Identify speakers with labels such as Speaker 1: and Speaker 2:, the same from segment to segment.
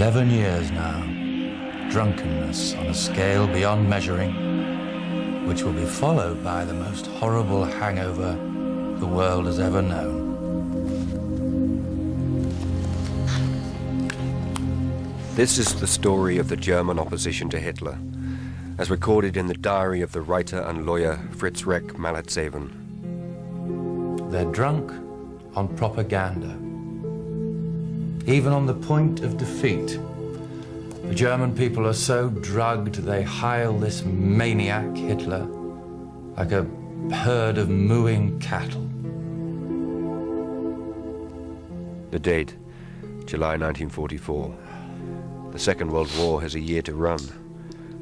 Speaker 1: 11 years now. Drunkenness on a scale beyond measuring, which will be followed by the most horrible hangover the world has ever known.
Speaker 2: This is the story of the German opposition to Hitler, as recorded in the diary of the writer and lawyer Fritz Reck Malletseven.
Speaker 1: They're drunk on propaganda. Even on the point of defeat, the German people are so drugged they hail this maniac Hitler like a herd of mooing cattle.
Speaker 2: The date, July 1944. The Second World War has a year to run,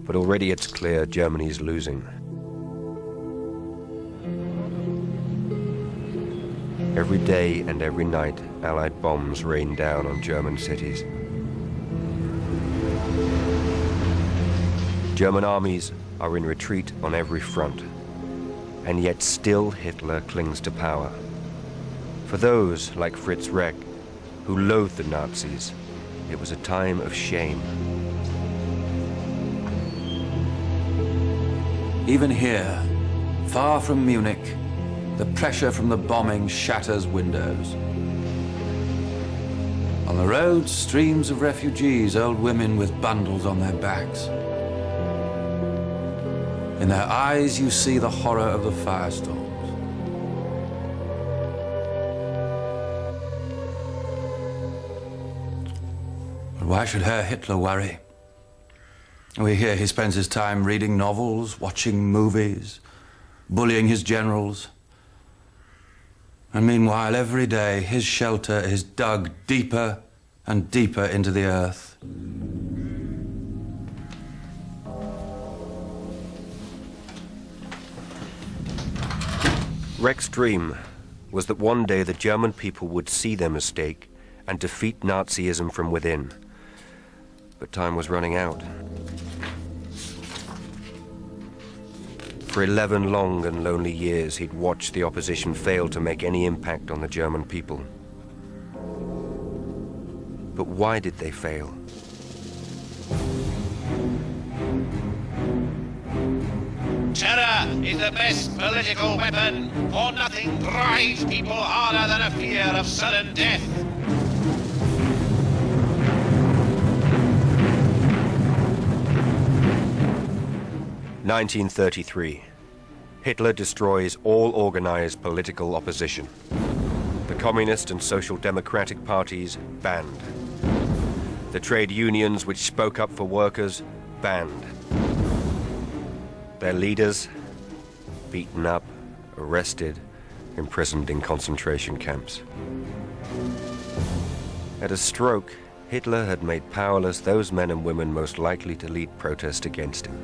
Speaker 2: but already it's clear Germany's losing. Every day and every night, Allied bombs rain down on German cities. German armies are in retreat on every front, and yet still Hitler clings to power. For those, like Fritz Reck, who loathed the Nazis, it was a time of shame.
Speaker 1: Even here, far from Munich, the pressure from the bombing shatters windows. On the roads, streams of refugees, old women with bundles on their backs. In their eyes, you see the horror of the firestorms. But why should Herr Hitler worry? We hear he spends his time reading novels, watching movies, bullying his generals. And meanwhile, every day, his shelter is dug deeper and deeper into the earth.
Speaker 2: Reck's dream was that one day the German people would see their mistake and defeat Nazism from within. But time was running out. For 11 long and lonely years, he'd watched the opposition fail to make any impact on the German people. But why did they fail?
Speaker 3: Terror is the best political weapon, for nothing drives people harder than a fear of sudden death.
Speaker 2: (1933). Hitler destroys all organized political opposition. The Communist and Social Democratic parties banned. The trade unions which spoke up for workers banned. Their leaders beaten up, arrested, imprisoned in concentration camps. At a stroke, Hitler had made powerless those men and women most likely to lead protest against him.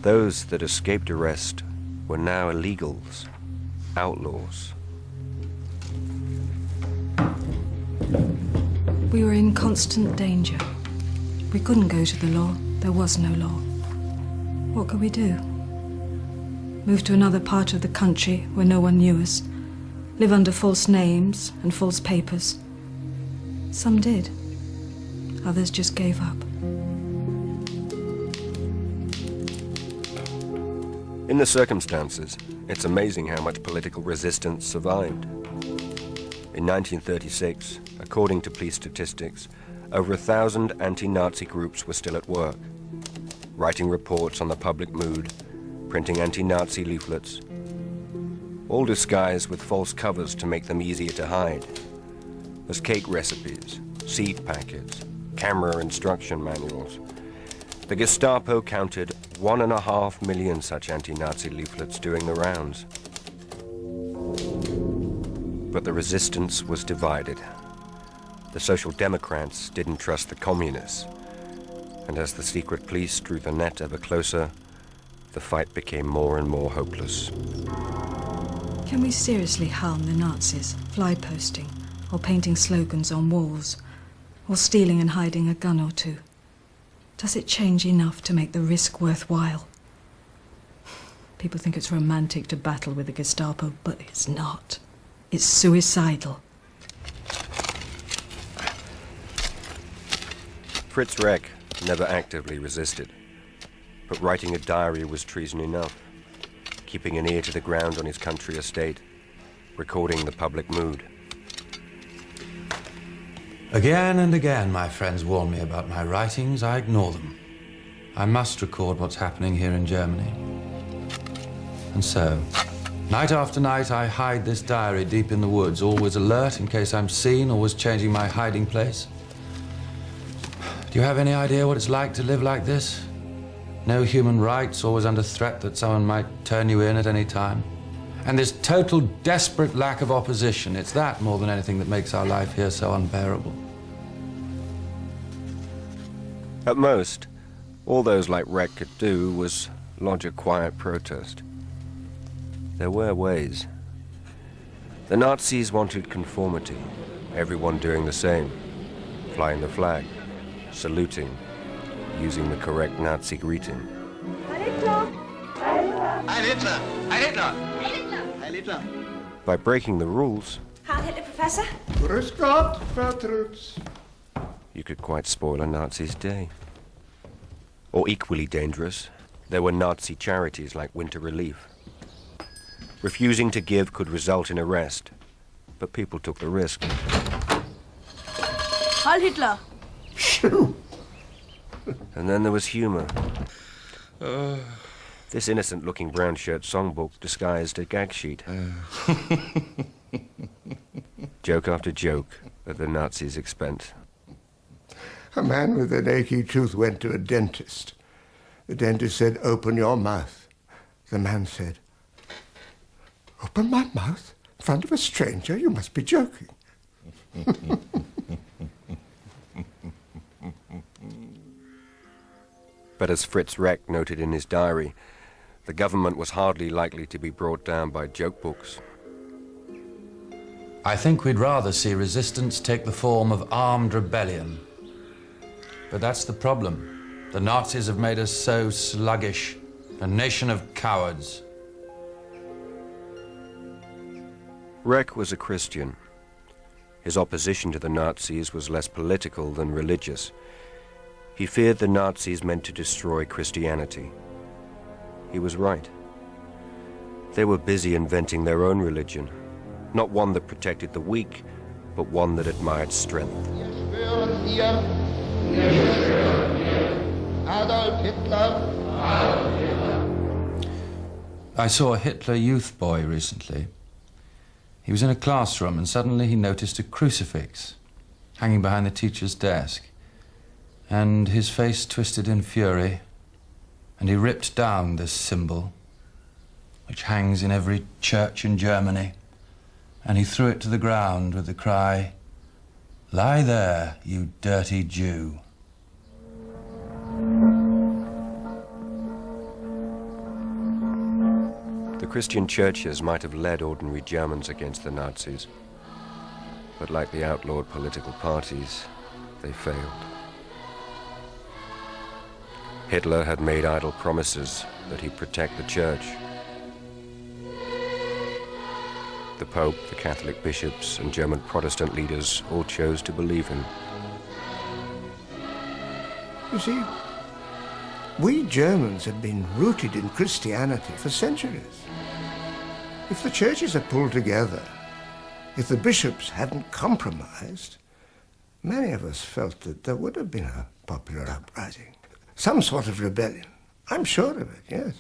Speaker 2: Those that escaped arrest were now illegals, outlaws.
Speaker 4: We were in constant danger. We couldn't go to the law. There was no law. What could we do? Move to another part of the country where no one knew us, live under false names and false papers. Some did. Others just gave up.
Speaker 2: In the circumstances, it's amazing how much political resistance survived. In 1936, according to police statistics, over 1,000 anti-Nazi groups were still at work, writing reports on the public mood, printing anti-Nazi leaflets, all disguised with false covers to make them easier to hide, as cake recipes, seed packets, camera instruction manuals. The Gestapo counted 1.5 million such anti-Nazi leaflets doing the rounds. But the resistance was divided. The Social Democrats didn't trust the Communists, and as the secret police drew the net ever closer, the fight became more and more hopeless.
Speaker 4: Can we seriously harm the Nazis, fly posting, or painting slogans on walls, or stealing and hiding a gun or two? Does it change enough to make the risk worthwhile? People think it's romantic to battle with the Gestapo, but it's not. It's suicidal.
Speaker 2: Fritz Reck never actively resisted, but writing a diary was treason enough, keeping an ear to the ground on his country estate, recording the public mood.
Speaker 1: Again and again, my friends warn me about my writings. I ignore them. I must record what's happening here in Germany. And so, night after night, I hide this diary deep in the woods, always alert in case I'm seen, always changing my hiding place. Do you have any idea what it's like to live like this? No human rights, always under threat that someone might turn you in at any time. And this total, desperate lack of opposition, it's that more than anything that makes our life here so unbearable.
Speaker 2: At most, all those like Reck could do was lodge a quiet protest. There were ways. The Nazis wanted conformity, everyone doing the same, flying the flag, saluting, using the correct Nazi greeting.
Speaker 5: Heil Hitler!
Speaker 3: Heil Hitler! Heil Hitler!
Speaker 5: Heil Hitler!
Speaker 2: By breaking the rules,
Speaker 5: Heil Hitler, Professor!
Speaker 6: Grüß Gott, Vertrutz.
Speaker 2: you could quite spoil a Nazi's day. Or equally dangerous, there were Nazi charities like Winter Relief. Refusing to give could result in arrest, but people took the risk.
Speaker 5: Heil Hitler!
Speaker 6: Shoo!
Speaker 2: And then there was humor. This innocent-looking brown shirt songbook disguised a gag sheet. Joke after joke at the Nazis' expense.
Speaker 6: A man with an achy tooth went to a dentist. The dentist said, "Open your mouth." The man said, "Open my mouth? In front of a stranger? You must be joking."
Speaker 2: But as Fritz Reck noted in his diary, the government was hardly likely to be brought down by joke books.
Speaker 1: I think we'd rather see resistance take the form of armed rebellion. But that's the problem. The Nazis have made us so sluggish, a nation of cowards.
Speaker 2: Reck was a Christian. His opposition to the Nazis was less political than religious. He feared the Nazis meant to destroy Christianity. He was right. They were busy inventing their own religion, not one that protected the weak, but one that admired strength.
Speaker 6: Adolf Hitler.
Speaker 1: I saw a Hitler youth boy recently. He was in a classroom and suddenly he noticed a crucifix hanging behind the teacher's desk. And his face twisted in fury, and he ripped down this symbol, which hangs in every church in Germany, and he threw it to the ground with the cry, "Lie there, you dirty Jew."
Speaker 2: The Christian churches might have led ordinary Germans against the Nazis, but like the outlawed political parties, they failed. Hitler had made idle promises that he'd protect the church. The Pope, the Catholic bishops, and German Protestant leaders all chose to believe him.
Speaker 6: You see, we Germans had been rooted in Christianity for centuries. If the churches had pulled together, if the bishops hadn't compromised, many of us felt that there would have been a popular uprising. Some sort of rebellion. I'm sure of it, yes.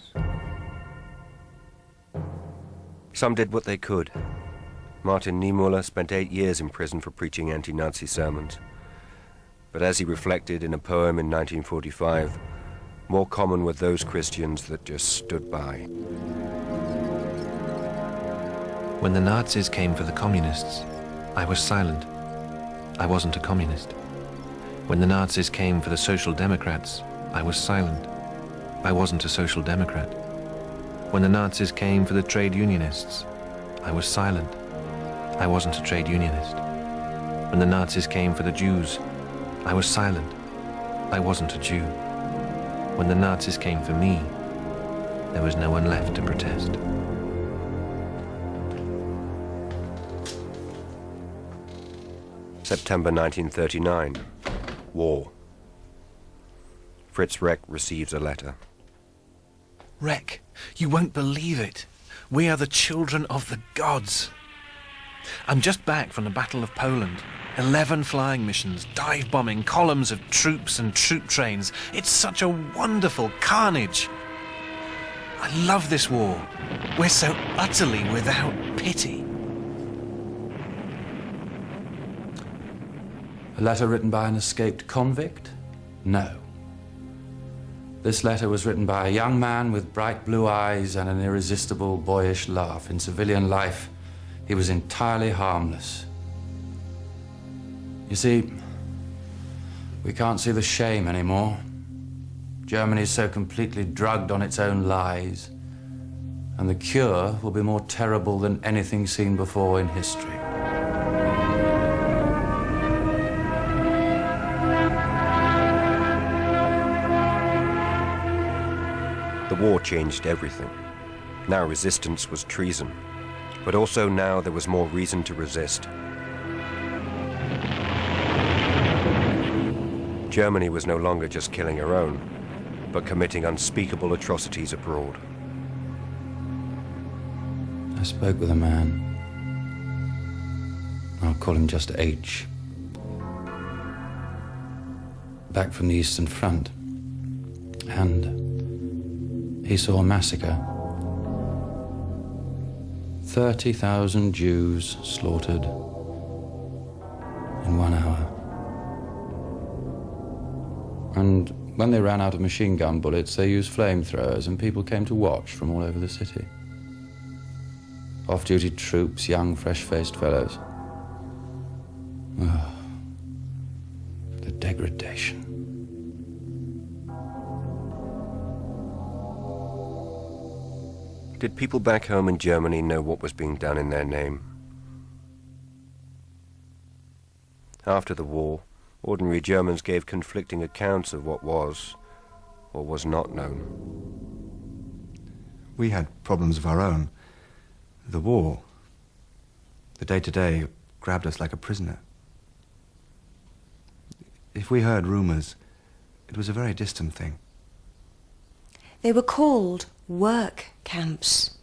Speaker 2: Some did what they could. Martin Niemöller spent 8 years in prison for preaching anti-Nazi sermons. But as he reflected in a poem in 1945, more common were those Christians that just stood by.
Speaker 7: When the Nazis came for the communists, I was silent. I wasn't a communist. When the Nazis came for the Social Democrats, I was silent. I wasn't a Social Democrat. When the Nazis came for the trade unionists, I was silent. I wasn't a trade unionist. When the Nazis came for the Jews, I was silent. I wasn't a Jew. When the Nazis came for me, there was no one left to protest.
Speaker 2: September 1939. War. Fritz Reck receives a letter.
Speaker 7: Reck, you won't believe it. We are the children of the gods. I'm just back from the Battle of Poland. 11 flying missions, dive bombing, columns of troops and troop trains. It's such a wonderful carnage. I love this war. We're so utterly without pity.
Speaker 1: A letter written by an escaped convict? No. This letter was written by a young man with bright blue eyes and an irresistible boyish laugh. In civilian life, he was entirely harmless. You see, we can't see the shame anymore. Germany is so completely drugged on its own lies, and the cure will be more terrible than anything seen before in history.
Speaker 2: The war changed everything. Now resistance was treason, but also now there was more reason to resist. Germany was no longer just killing her own, but committing unspeakable atrocities abroad.
Speaker 1: I spoke with a man. I'll call him just H. Back from the Eastern Front. And he saw a massacre. 30,000 Jews slaughtered in 1 hour. And when they ran out of machine gun bullets, they used flamethrowers, and people came to watch from all over the city. Off-duty troops, young, fresh-faced fellows. Oh, the degradation.
Speaker 2: Did people back home in Germany know what was being done in their name? After the war, ordinary Germans gave conflicting accounts of what was or was not known.
Speaker 8: We had problems of our own. The war, the day-to-day, grabbed us like a prisoner. If we heard rumors, it was a very distant thing.
Speaker 9: They were called work camps.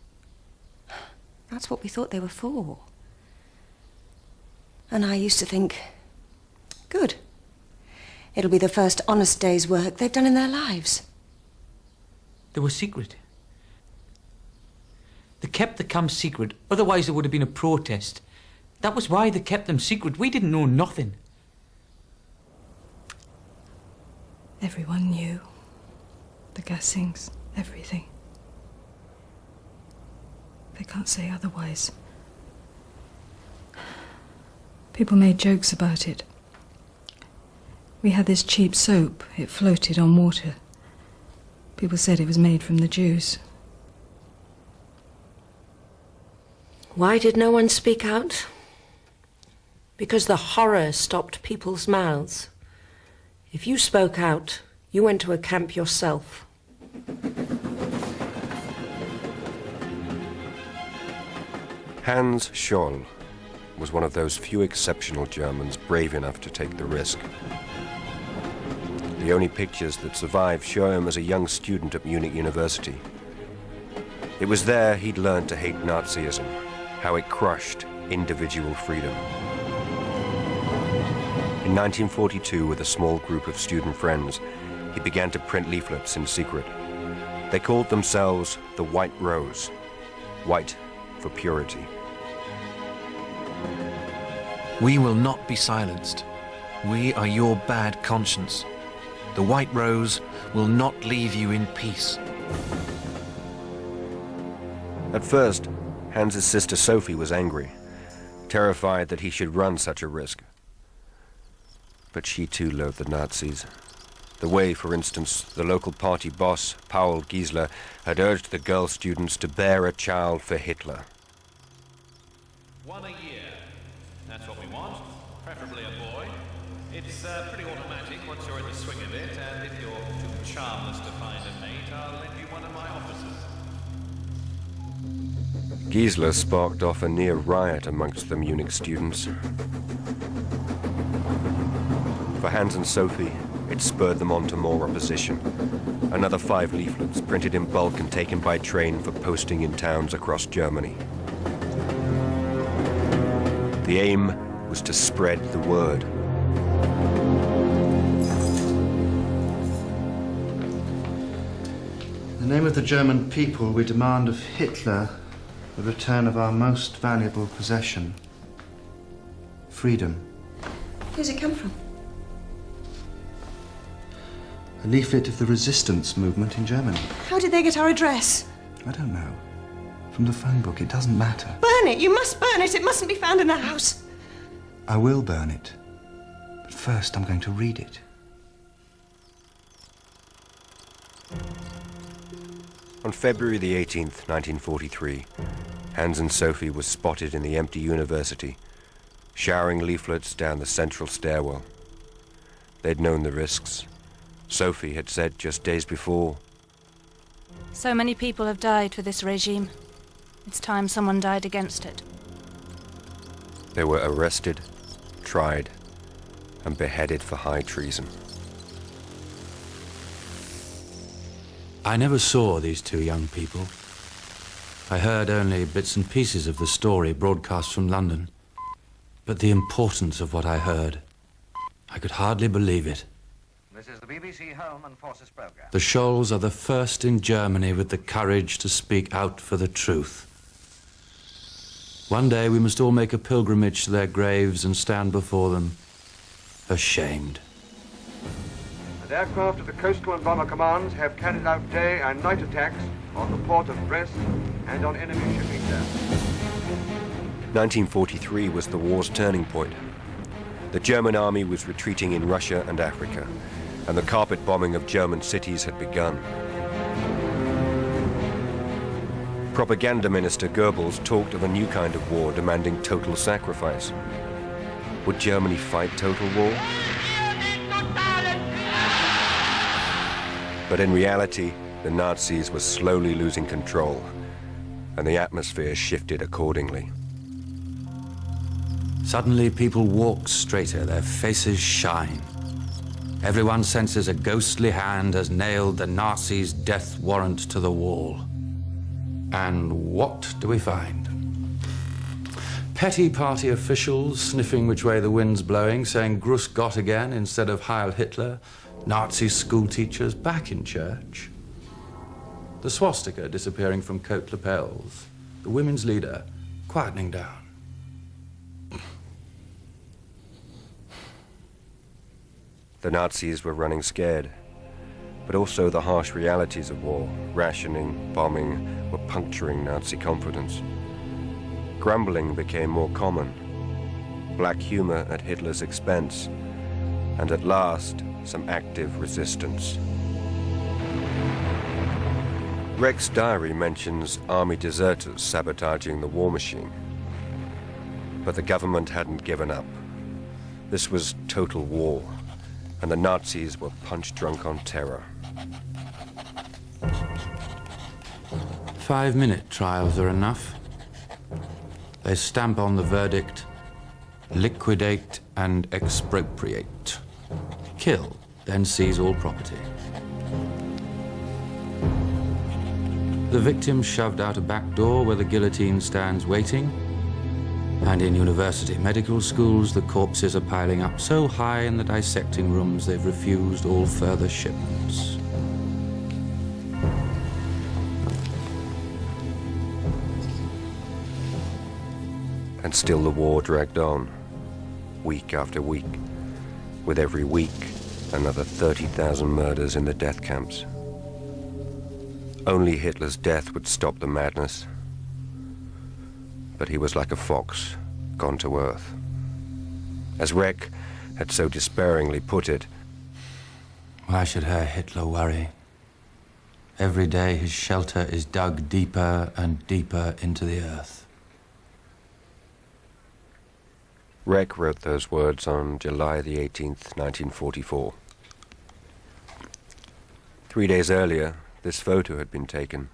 Speaker 9: That's what we thought they were for. And I used to think, good. It'll be the first honest day's work they've done in their lives.
Speaker 10: They were secret. They kept the camps secret, otherwise there would have been a protest. That was why they kept them secret. We didn't know nothing.
Speaker 4: Everyone knew. The gassings, everything. They can't say otherwise. People made jokes about it. We had this cheap soap. It floated on water. People said it was made from the Jews.
Speaker 11: Why did no one speak out? Because the horror stopped people's mouths. If you spoke out, you went to a camp yourself.
Speaker 2: Hans Scholl was one of those few exceptional Germans brave enough to take the risk. The only pictures that survive show him as a young student at Munich University. It was there he'd learned to hate Nazism, how it crushed individual freedom. In 1942, with a small group of student friends, he began to print leaflets in secret. They called themselves the White Rose, white for purity.
Speaker 7: We will not be silenced. We are your bad conscience. The White Rose will not leave you in peace.
Speaker 2: At first, Hans's sister Sophie was angry, terrified that he should run such a risk. But she too loathed the Nazis. The way, for instance, the local party boss, Paul Giesler, had urged the girl students to bear a child for Hitler.
Speaker 3: One a year. That's what we want. Preferably a boy. It's pretty automatic once you're in the swing of it, and if you're too charmless to find a mate, I'll lend you one of my officers.
Speaker 2: Giesler sparked off a near riot amongst the Munich students. For Hans and Sophie, it spurred them on to more opposition. Another 5 leaflets printed in bulk and taken by train for posting in towns across Germany. The aim was to spread the word.
Speaker 8: In the name of the German people, we demand of Hitler the return of our most valuable possession, freedom.
Speaker 9: Who's it come from?
Speaker 8: A leaflet of the resistance movement in Germany.
Speaker 9: How did they get our address?
Speaker 8: I don't know. From the phone book, it doesn't matter.
Speaker 9: Burn it! You must burn it! It mustn't be found in the house.
Speaker 8: I will burn it. But first, I'm going to read it.
Speaker 2: On February the 18th, 1943, Hans and Sophie were spotted in the empty university, showering leaflets down the central stairwell. They'd known the risks. Sophie had said just days before,
Speaker 12: "So many people have died for this regime. It's time someone died against it."
Speaker 2: They were arrested, tried, and beheaded for high treason.
Speaker 1: I never saw these 2 young people. I heard only bits and pieces of the story broadcast from London. But the importance of what I heard, I could hardly believe it.
Speaker 13: This is the BBC Home and Forces program.
Speaker 1: The Scholls are the first in Germany with the courage to speak out for the truth. One day we must all make a pilgrimage to their graves and stand before them, ashamed.
Speaker 14: The aircraft of the Coastal and Bomber Commands have carried out day and night attacks on the port of Brest and on enemy shipping there.
Speaker 2: 1943 was the war's turning point. The German army was retreating in Russia and Africa, and the carpet bombing of German cities had begun. Propaganda Minister Goebbels talked of a new kind of war demanding total sacrifice. Would Germany fight total war? But in reality, the Nazis were slowly losing control, and the atmosphere shifted accordingly.
Speaker 1: Suddenly people walk straighter, their faces shine. Everyone senses a ghostly hand has nailed the Nazis' death warrant to the wall. And what do we find? Petty party officials sniffing which way the wind's blowing, saying Gruß Gott again instead of Heil Hitler. Nazi school teachers back in church. The swastika disappearing from coat lapels. The women's leader quietening down.
Speaker 2: The Nazis were running scared, but also the harsh realities of war, rationing, bombing, were puncturing Nazi confidence. Grumbling became more common, black humor at Hitler's expense, and at last, some active resistance. Reck's diary mentions army deserters sabotaging the war machine, but the government hadn't given up. This was total war, and the Nazis were punch-drunk on terror.
Speaker 1: 5-minute trials are enough. They stamp on the verdict, liquidate and expropriate. Kill, then seize all property. The victim shoved out a back door where the guillotine stands waiting. And in university medical schools, the corpses are piling up so high in the dissecting rooms they've refused all further shipments.
Speaker 2: And still the war dragged on, week after week, with every week another 30,000 murders in the death camps. Only Hitler's death would stop the madness. But he was like a fox, gone to earth. As Reck had so despairingly put it,
Speaker 1: why should Herr Hitler worry? Every day his shelter is dug deeper and deeper into the earth.
Speaker 2: Reck wrote those words on July the 18th, 1944. 3 days earlier, this photo had been taken.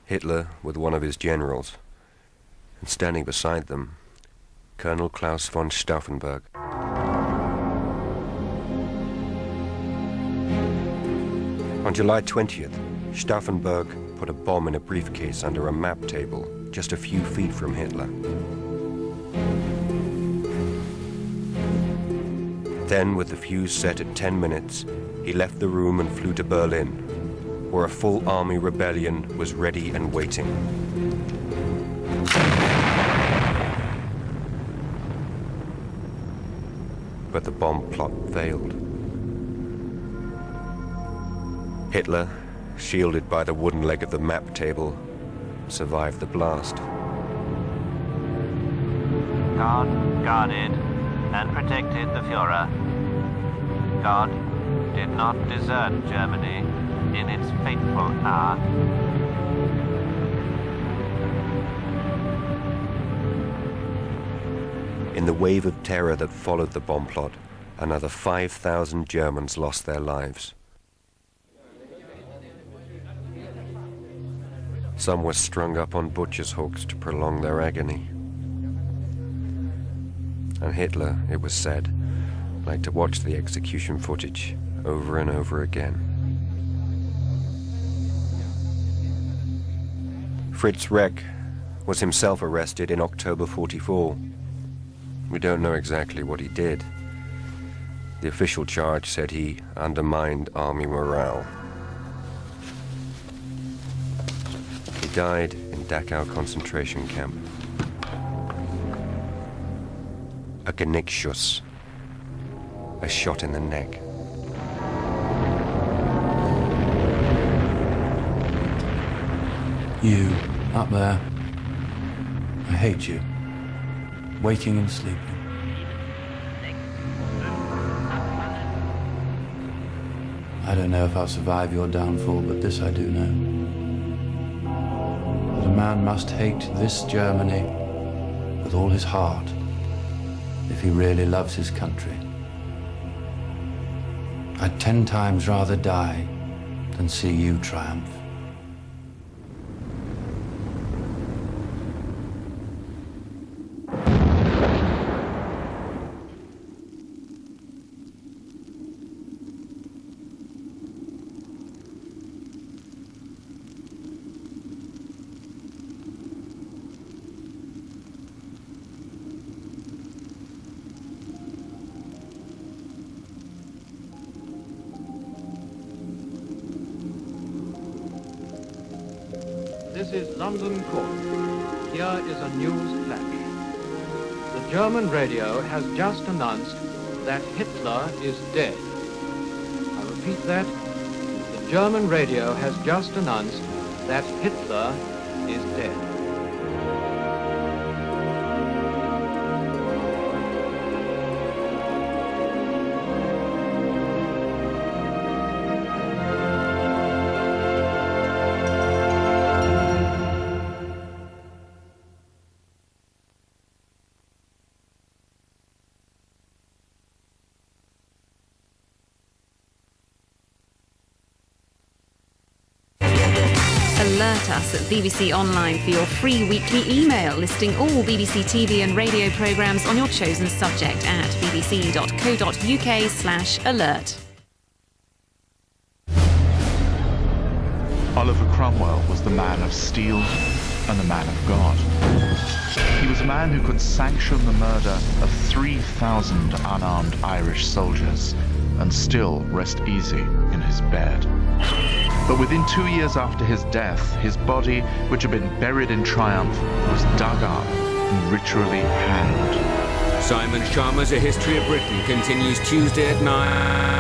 Speaker 2: Hitler with one of his generals, and standing beside them, Colonel Klaus von Stauffenberg. On July 20th, Stauffenberg put a bomb in a briefcase under a map table just a few feet from Hitler. Then, with the fuse set at 10 minutes, he left the room and flew to Berlin, where a full army rebellion was ready and waiting. But the bomb plot failed. Hitler, shielded by the wooden leg of the map table, survived the blast.
Speaker 15: God guarded and protected the Führer. God did not desert Germany in its fateful hour.
Speaker 2: In the wave of terror that followed the bomb plot, another 5,000 Germans lost their lives. Some were strung up on butcher's hooks to prolong their agony. And Hitler, it was said, liked to watch the execution footage over and over again. Fritz Reck was himself arrested in October '44. We don't know exactly what he did. The official charge said he undermined army morale. He died in Dachau concentration camp. A Genickschuss, a shot in the neck.
Speaker 1: You, up there, I hate you, waking and sleeping. I don't know if I'll survive your downfall, but this I do know. That a man must hate this Germany with all his heart if he really loves his country. I'd 10 times rather die than see you triumph.
Speaker 14: This is London Court. Here is a news flash. The German radio has just announced that Hitler is dead. I repeat that. The German radio has just announced that Hitler is dead.
Speaker 16: Alert us at BBC Online for your free weekly email listing all BBC TV and radio programmes on your chosen subject at bbc.co.uk/alert.
Speaker 17: Oliver Cromwell was the man of steel and the man of God. He was a man who could sanction the murder of 3,000 unarmed Irish soldiers and still rest easy in his bed. But within 2 years after his death, his body, which had been buried in triumph, was dug up and ritually hanged.
Speaker 18: Simon Sharma's A History of Britain continues Tuesday at 9.